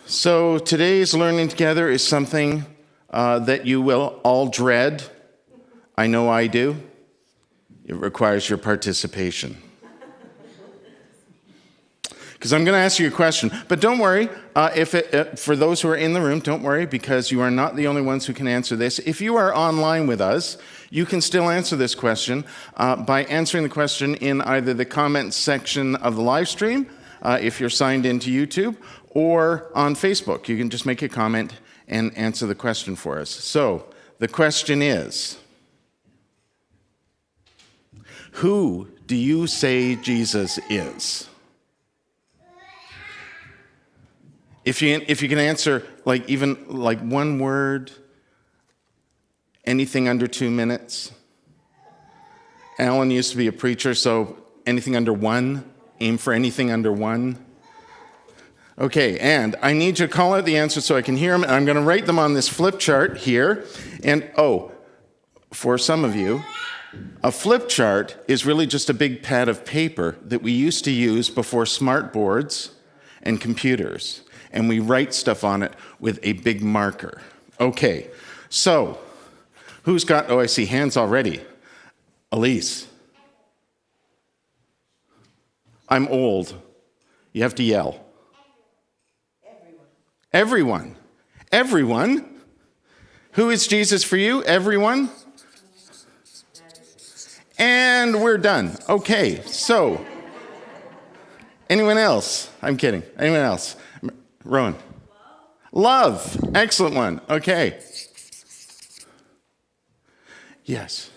So today's learning together is something that you will all dread. I know I do. It requires your participation. Because I'm going to ask you a question. But don't worry, for those who are in the room, don't worry, because you are not the only ones who can answer this. If you are online with us, you can still answer this question by answering the question in either the comments section of the live stream, if you're signed into YouTube, or on Facebook. You can just make a comment and answer the question for us. So, the question is, who do you say Jesus is? If you can answer even one word, anything under 2 minutes. Alan used to be a preacher, so anything under one, aim for anything under one. Okay, and I need you to call out the answer so I can hear them, and I'm going to write them on this flip chart here. And for some of you, a flip chart is really just a big pad of paper that we used to use before smart boards and computers. And we write stuff on it with a big marker. Okay, so who's got, I see hands already. Elise. I'm old. You have to yell. Everyone. Everyone? Who is Jesus for you? Everyone? And we're done. Okay, so anyone else? I'm kidding. Anyone else? Rowan. Love. Excellent one. Okay. Yes.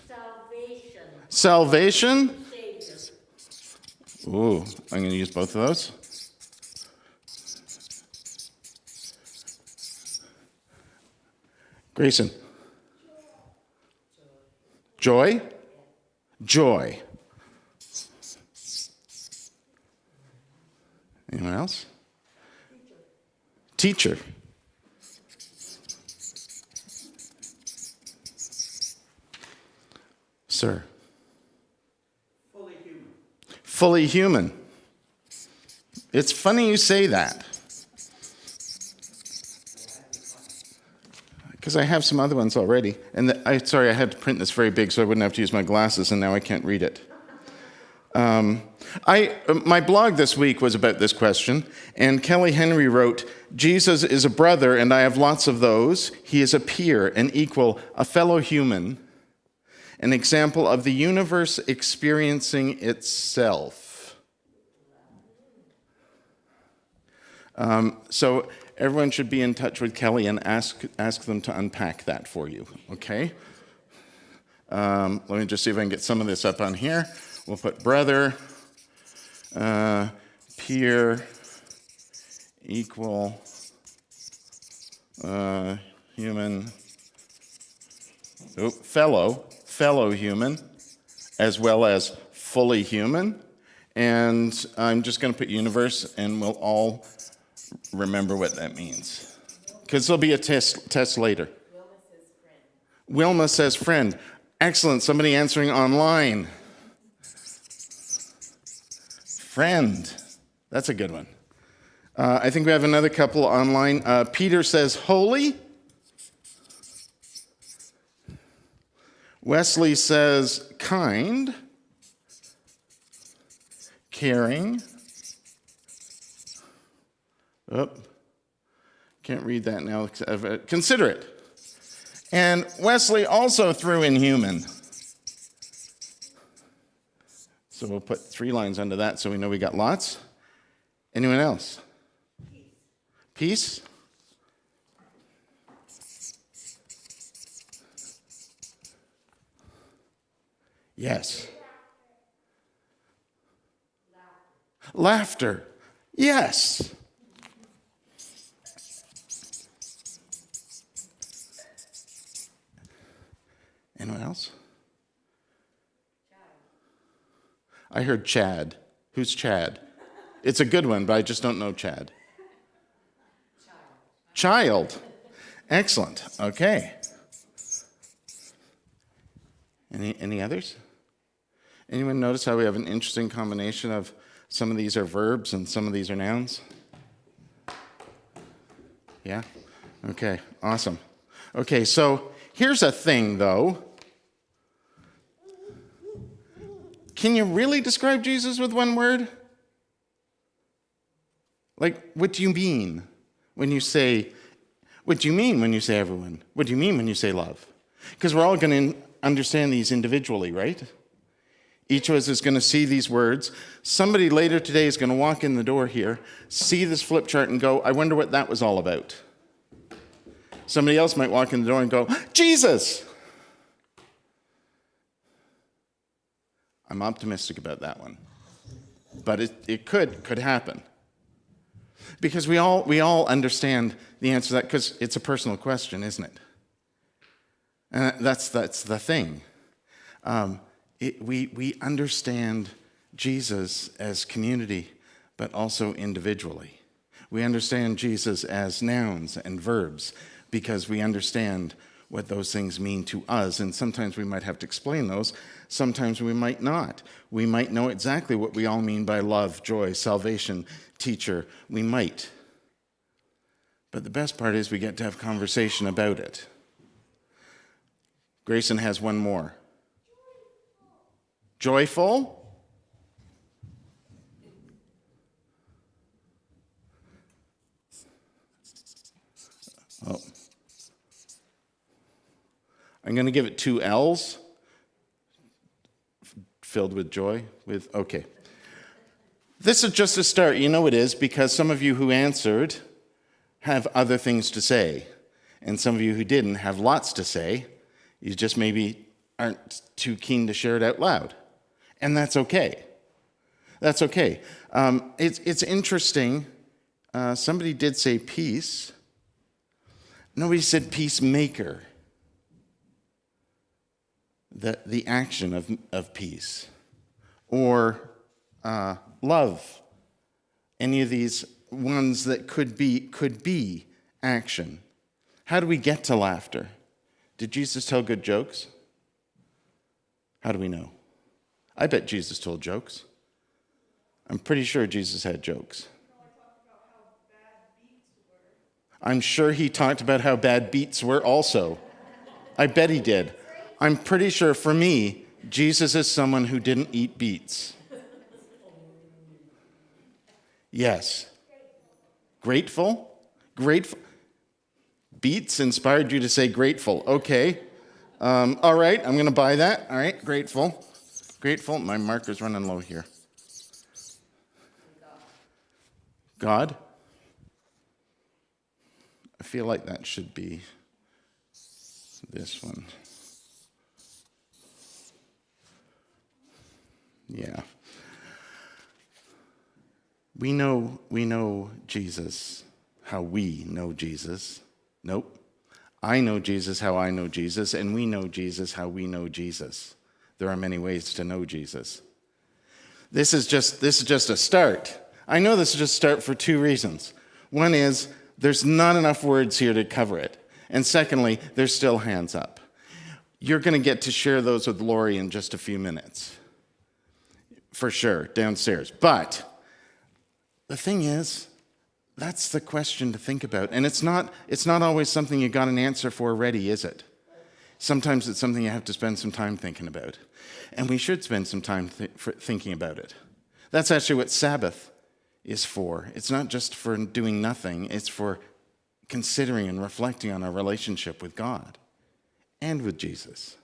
Salvation. Ooh, I'm going to use both of those. Grayson. Joy. Joy. Anyone else? Teacher. Sir. Fully human. Fully human. It's funny you say that. Because I have some other ones already. And I had to print this very big so I wouldn't have to use my glasses, and now I can't read it. My blog this week was about this question, and Kelly Henry wrote, Jesus is a brother, and I have lots of those. He is a peer, an equal, a fellow human, an example of the universe experiencing itself. So everyone should be in touch with Kelly and ask them to unpack that for you, okay? Let me just see if I can get some of this up on here. We'll put brother, peer, equal, human, fellow human, as well as fully human. And I'm just going to put universe, and we'll all remember what that means. Because there'll be a test later. Wilma says friend. Excellent. Somebody answering online. Friend. That's a good one. I think we have another couple online. Peter says holy. Wesley says kind. Caring. Can't read that now. Considerate. And Wesley also threw in human. So we'll put 3 lines under that so we know we got lots. Anyone else? Peace? Yes. Laughter. Yes. Anyone else? I heard Chad. Who's Chad? It's a good one, but I just don't know Chad. Child. Excellent. Okay. Any others? Anyone notice how we have an interesting combination of some of these are verbs and some of these are nouns? Yeah? Okay, awesome. Okay, so here's a thing, though. Can you really describe Jesus with one word? Like, what do you mean when you say, what do you mean when you say everyone? What do you mean when you say love? Because we're all going to understand these individually, right? Each of us is going to see these words. Somebody later today is going to walk in the door here, see this flip chart and go, I wonder what that was all about. Somebody else might walk in the door and go, Jesus! I'm optimistic about that one. But it could happen. Because we all understand the answer to that, because it's a personal question, isn't it? And that's the thing. We understand Jesus as community, but also individually. We understand Jesus as nouns and verbs because we understand what those things mean to us, and sometimes we might have to explain those. Sometimes we might not. We might know exactly what we all mean by love, joy, salvation, teacher. We might. But the best part is we get to have conversation about it. Grayson has one more. Joyful? Oh. I'm going to give it 2 L's. Filled with joy? Okay. This is just a start. You know it is, because some of you who answered have other things to say. And some of you who didn't have lots to say. You just maybe aren't too keen to share it out loud. And that's okay. That's okay. It's interesting. Somebody did say peace. Nobody said peacemaker. The action of peace. Or love. Any of these ones that could be action. How do we get to laughter? Did Jesus tell good jokes? How do we know? I bet Jesus told jokes. I'm pretty sure Jesus had jokes. I'm sure he talked about how bad beats were also. I bet he did. I'm pretty sure, for me, Jesus is someone who didn't eat beets. Yes. Grateful? Grateful. Beets inspired you to say grateful. Okay. All right, I'm going to buy that. All right, grateful. Grateful. My marker's running low here. God? I feel like that should be this one. Yeah. We know Jesus, how we know Jesus. Nope. I know Jesus how I know Jesus, and we know Jesus how we know Jesus. There are many ways to know Jesus. This is just a start. I know this is just a start for 2 reasons. One is there's not enough words here to cover it. And secondly, there's still hands up. You're going to get to share those with Lori in just a few minutes. For sure, downstairs. But the thing is, that's the question to think about. And it's not always something you got an answer for ready, is it? Sometimes it's something you have to spend some time thinking about. And we should spend some time thinking about it. That's actually what Sabbath is for. It's not just for doing nothing. It's for considering and reflecting on our relationship with God and with Jesus.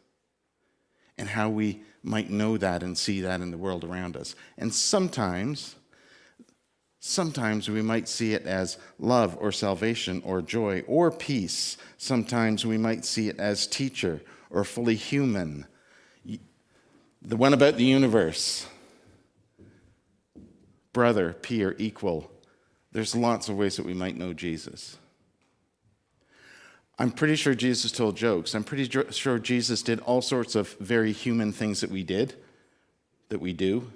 And how we might know that and see that in the world around us. And sometimes we might see it as love or salvation or joy or peace. Sometimes we might see it as teacher or fully human. The one about the universe. Brother, peer, equal. There's lots of ways that we might know Jesus. I'm pretty sure Jesus told jokes. I'm pretty sure Jesus did all sorts of very human things that we do.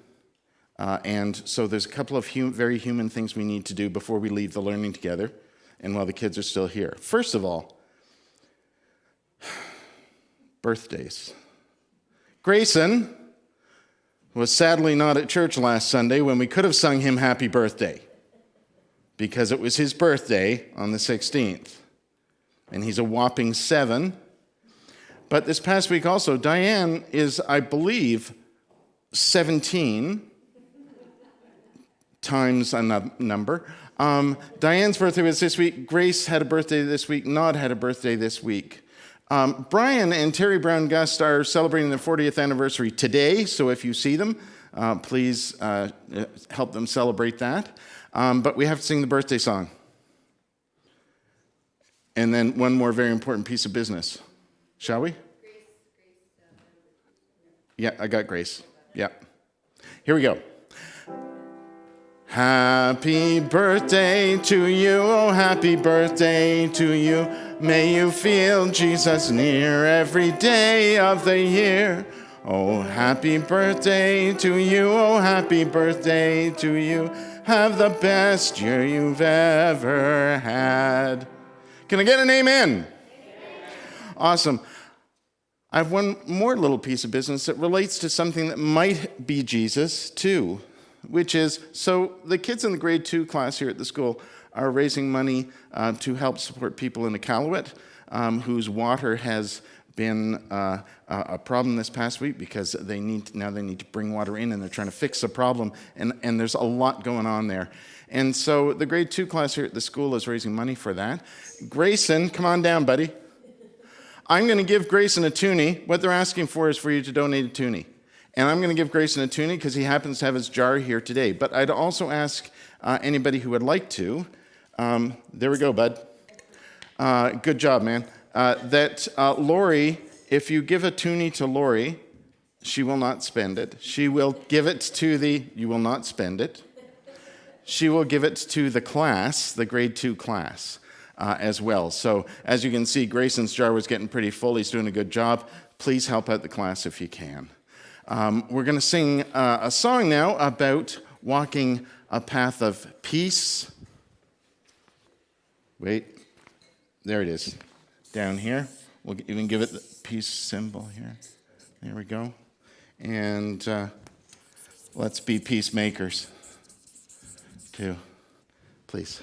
And so there's a couple of very human things we need to do before we leave the learning together and while the kids are still here. First of all, birthdays. Grayson was sadly not at church last Sunday when we could have sung him happy birthday. because it was his birthday on the 16th. And he's a whopping 7. But this past week also, Diane is, I believe, 17 times a number. Diane's birthday was this week. Grace had a birthday this week. Nod had a birthday this week. Brian and Terry Brown Gust are celebrating their 40th anniversary today, so if you see them, please help them celebrate that. But we have to sing the birthday song. And then one more very important piece of business. Shall we? Yeah, I got Grace. Yeah. Here we go. Happy birthday to you, oh happy birthday to you. May you feel Jesus near every day of the year. Oh happy birthday to you, oh happy birthday to you. Have the best year you've ever had. Can I get an amen? Awesome. I have one more little piece of business that relates to something that might be Jesus too, which is, so the kids in the grade 2 class here at the school are raising money to help support people in Iqaluit whose water has been a problem this past week because they need to bring water in, and they're trying to fix the problem, and there's a lot going on there. And so the grade 2 class here at the school is raising money for that. Grayson, come on down, buddy. I'm going to give Grayson a toonie. What they're asking for is for you to donate a toonie. And I'm going to give Grayson a toonie because he happens to have his jar here today. But I'd also ask anybody who would like to, there we go, bud. Good job, man. Lori, if you give a toonie to Lori, she will not spend it. She will give it to you will not spend it. She will give it to the class, the grade 2 class, as well. So as you can see, Grayson's jar was getting pretty full. He's doing a good job. Please help out the class if you can. We're going to sing a song now about walking a path of peace. Wait, there it is, down here. We'll even give it the peace symbol here. There we go. And let's be peacemakers, too. Please.